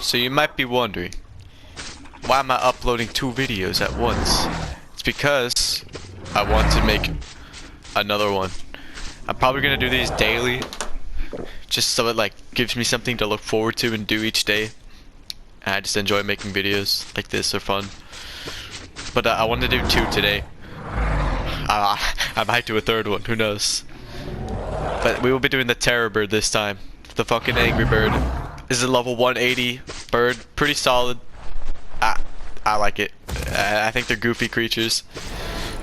So you might be wondering, why am I uploading 2 videos at once? It's because I want to make another one. I'm probably gonna do these daily, just so it like gives me something to look forward to and do each day. And I just enjoy making videos like this, they're fun. But I want to do 2 today. I might do a 3rd one, who knows. But we will be doing the Terror Bird this time. The fucking Angry Bird. This is a level 180 bird, pretty solid. I like it. I think they're goofy creatures.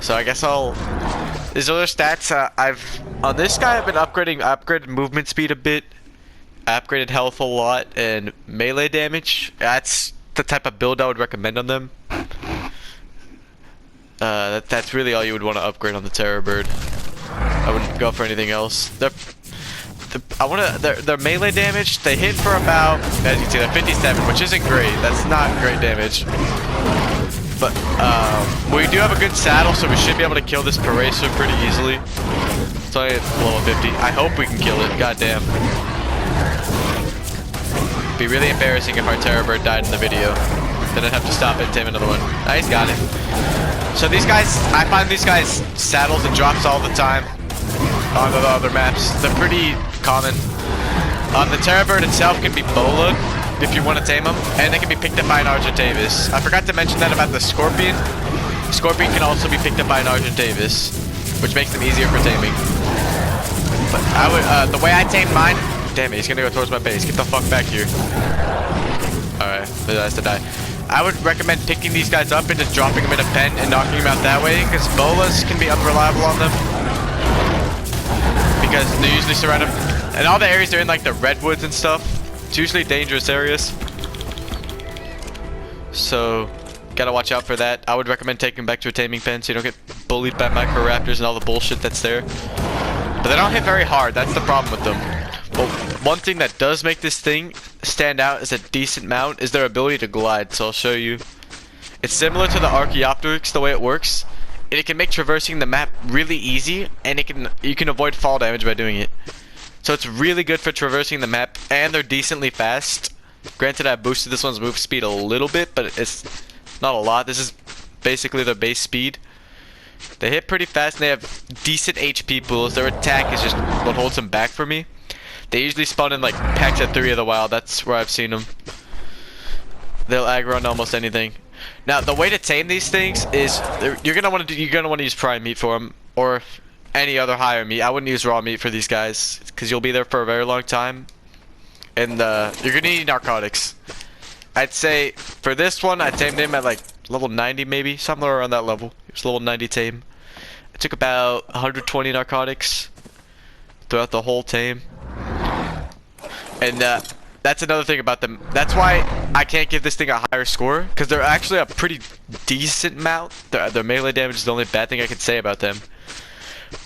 So I guess I'll... There's other stats. On this guy I've been upgraded movement speed a bit. I upgraded health a lot and melee damage. That's the type of build I would recommend on them. That's really all you would want to upgrade on the Terror Bird. I wouldn't go for anything else. Their melee damage, they hit for about, as you can see, they're 57, which isn't great. That's not great damage. But we do have a good saddle, so we should be able to kill this Paracer pretty easily. It's only at level 50. I hope we can kill it. Goddamn. It'd be really embarrassing if our Terror Bird died in the video. Then I'd have to stop it and tame another one. Nice, got it. So these guys, I find these guys saddles and drops all the time on the other maps. They're pretty common. The Terror Bird itself can be bowled if you want to tame them, and they can be picked up by an Argentavis. I forgot to mention that about the Scorpion. Scorpion can also be picked up by an Argentavis, which makes them easier for taming. But I would, the way I tamed mine, damn it, he's gonna go towards my base. Get the fuck back here. Alright, but that has to die. I would recommend picking these guys up and just dropping them in a pen and knocking them out that way, because bolas can be unreliable on them. Because they're usually surrounded, and all the areas they're in, like the redwoods and stuff, it's usually dangerous areas. So, gotta watch out for that. I would recommend taking them back to a taming pen so you don't get bullied by Microraptors and all the bullshit that's there. But they don't hit very hard, that's the problem with them. Well, one thing that does make this thing stand out as a decent mount is their ability to glide, so I'll show you. It's similar to the Archaeopteryx, the way it works. And it can make traversing the map really easy, and you can avoid fall damage by doing it. So it's really good for traversing the map, and they're decently fast. Granted, I boosted this one's move speed a little bit, but it's not a lot. This is basically their base speed. They hit pretty fast, and they have decent HP pools. Their attack is just what holds them back for me. They usually spawn in like packs at 3 of the wild. That's where I've seen them. They'll aggro on almost anything. Now the way to tame these things is you're gonna want to use prime meat for them, or any other higher meat. I wouldn't use raw meat for these guys because you'll be there for a very long time, and you're gonna need narcotics. I'd say for this one, I tamed him at like level 90 maybe, somewhere around that level. He was level 90 tame. I took about 120 narcotics throughout the whole tame. And that's another thing about them. That's why I can't give this thing a higher score, because they're actually a pretty decent mount. Their melee damage is the only bad thing I can say about them.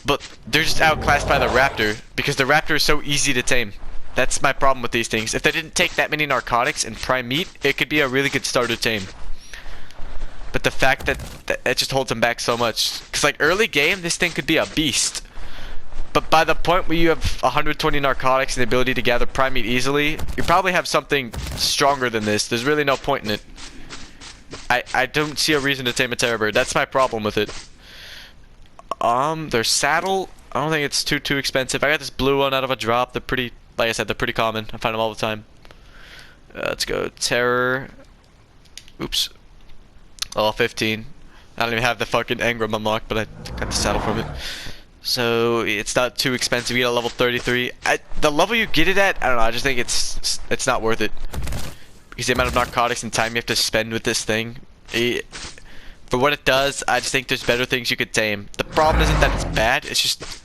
But they're just outclassed by the Raptor, because the Raptor is so easy to tame. That's my problem with these things. If they didn't take that many narcotics and prime meat, it could be a really good starter tame. But the fact that it just holds them back so much. Because like early game, this thing could be a beast. But by the point where you have 120 narcotics and the ability to gather prime meat easily, you probably have something stronger than this. There's really no point in it. I don't see a reason to tame a Terror Bird. That's my problem with it. Their saddle, I don't think it's too expensive. I got this blue one out of a drop. They're pretty, like I said, they're pretty common. I find them all the time. Let's go Terror. Oops. Level 15. I don't even have the fucking Engram unlocked, but I got the saddle from it. So it's not too expensive. You get a level 33. The level you get it at, I don't know. I just think it's not worth it, because the amount of narcotics and time you have to spend with this thing. For what it does, I just think there's better things you could tame. The problem isn't that it's bad. It's just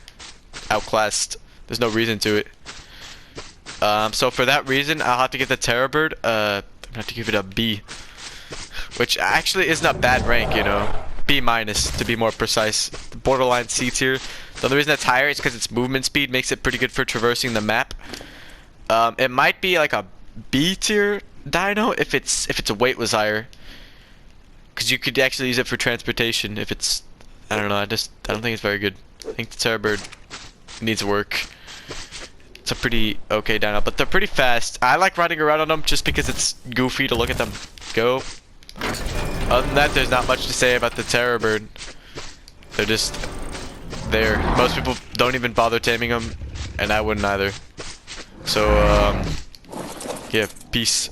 outclassed. There's no reason to it. So for that reason, I'll have to give the Terror Bird. I'm gonna have to give it a B, which actually isn't a bad rank, you know. B minus to be more precise. The borderline C tier. The only reason that's higher is because its movement speed makes it pretty good for traversing the map. It might be like a B tier dino if its weight was higher, because you could actually use it for transportation. If it's, I don't know. I don't think it's very good. I think the Terror Bird needs work. It's a pretty okay dino, but they're pretty fast. I like riding around on them just because it's goofy to look at them go. Other than that, there's not much to say about the Terror Bird. They're just there. Most people don't even bother taming them, and I wouldn't either. So, yeah, peace.